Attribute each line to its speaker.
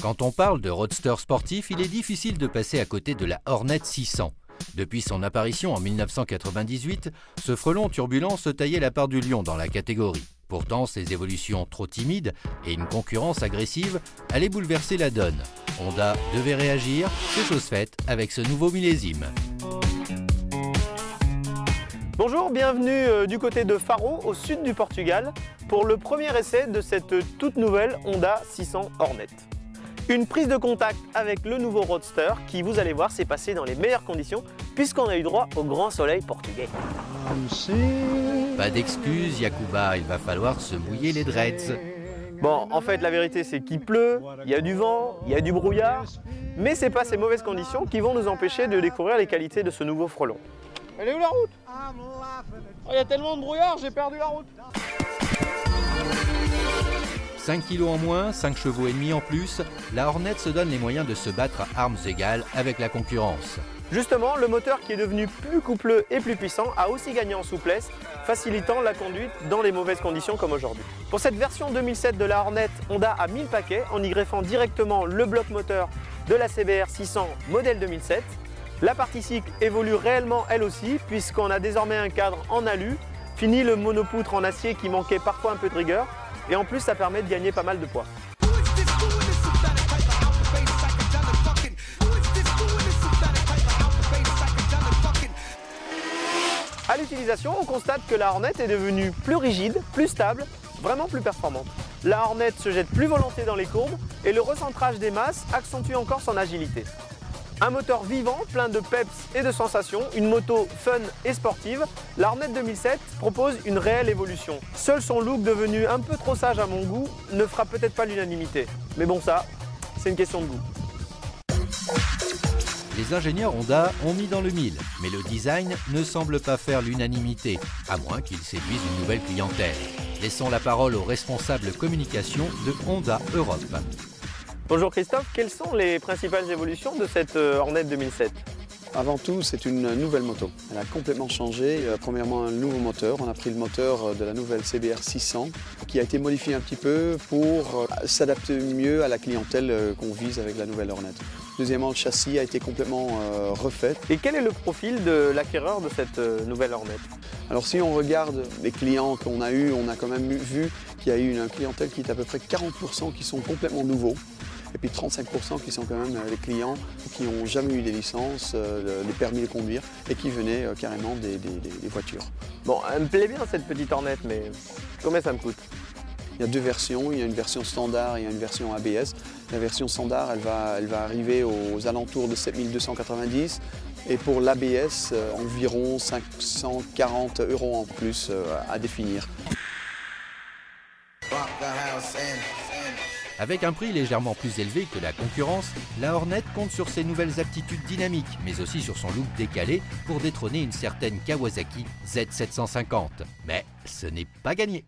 Speaker 1: Quand on parle de roadster sportif, il est difficile de passer à côté de la Hornet 600. Depuis son apparition en 1998, ce frelon turbulent se taillait la part du lion dans la catégorie. Pourtant, ses évolutions trop timides et une concurrence agressive allaient bouleverser la donne. Honda devait réagir, c'est chose faite avec ce nouveau millésime.
Speaker 2: Bonjour, bienvenue du côté de Faro, au sud du Portugal, pour le premier essai de cette toute nouvelle Honda 600 Hornet. Une prise de contact avec le nouveau Roadster qui, vous allez voir, s'est passé dans les meilleures conditions puisqu'on a eu droit au grand soleil portugais.
Speaker 1: Pas d'excuses, Yacouba, il va falloir se mouiller les dreads.
Speaker 2: Bon, en fait, la vérité, c'est qu'il pleut, il y a du vent, il y a du brouillard, mais c'est pas ces mauvaises conditions qui vont nous empêcher de découvrir les qualités de ce nouveau frelon. Elle est où la route? Oh, il y a tellement de brouillard, j'ai perdu la route.
Speaker 1: 5 kg en moins, 5 chevaux et demi en plus, la Hornet se donne les moyens de se battre à armes égales avec la concurrence.
Speaker 2: Justement, le moteur qui est devenu plus coupleux et plus puissant a aussi gagné en souplesse, facilitant la conduite dans les mauvaises conditions comme aujourd'hui. Pour cette version 2007 de la Hornet, Honda a mis le paquet en y greffant directement le bloc moteur de la CBR 600 modèle 2007. La partie cycle évolue réellement elle aussi, puisqu'on a désormais un cadre en alu, fini le monopoutre en acier qui manquait parfois un peu de rigueur, et en plus ça permet de gagner pas mal de poids. À l'utilisation, on constate que la Hornet est devenue plus rigide, plus stable, vraiment plus performante. La Hornet se jette plus volontiers dans les courbes et le recentrage des masses accentue encore son agilité. Un moteur vivant, plein de peps et de sensations, une moto fun et sportive, la Hornet 2007 propose une réelle évolution. Seul son look devenu un peu trop sage à mon goût ne fera peut-être pas l'unanimité. Mais bon, ça, c'est une question de goût.
Speaker 1: Les ingénieurs Honda ont mis dans le mille, mais le design ne semble pas faire l'unanimité, à moins qu'ils séduisent une nouvelle clientèle. Laissons la parole au responsable communication de Honda Europe.
Speaker 2: Bonjour Christophe, quelles sont les principales évolutions de cette Hornet 2007?
Speaker 3: Avant tout, c'est une nouvelle moto. Elle a complètement changé. Premièrement, un nouveau moteur. On a pris le moteur de la nouvelle CBR 600 qui a été modifié un petit peu pour s'adapter mieux à la clientèle qu'on vise avec la nouvelle Hornet. Deuxièmement, le châssis a été complètement refait.
Speaker 2: Et quel est le profil de l'acquéreur de cette nouvelle Hornet?
Speaker 3: Alors si on regarde les clients qu'on a eus, on a quand même vu qu'il y a eu une clientèle qui est à peu près 40% qui sont complètement nouveaux. Et puis 35% qui sont quand même les clients qui n'ont jamais eu des licences, les permis de conduire et qui venaient carrément des voitures.
Speaker 2: Bon, elle me plaît bien cette petite Hornet, mais combien ça me coûte?
Speaker 3: Il y a deux versions, il y a une version standard et une version ABS. La version standard, elle va arriver aux alentours de 7290 et pour l'ABS, environ 540 € en plus à définir.
Speaker 1: Avec un prix légèrement plus élevé que la concurrence, la Hornet compte sur ses nouvelles aptitudes dynamiques, mais aussi sur son look décalé pour détrôner une certaine Kawasaki Z750. Mais ce n'est pas gagné.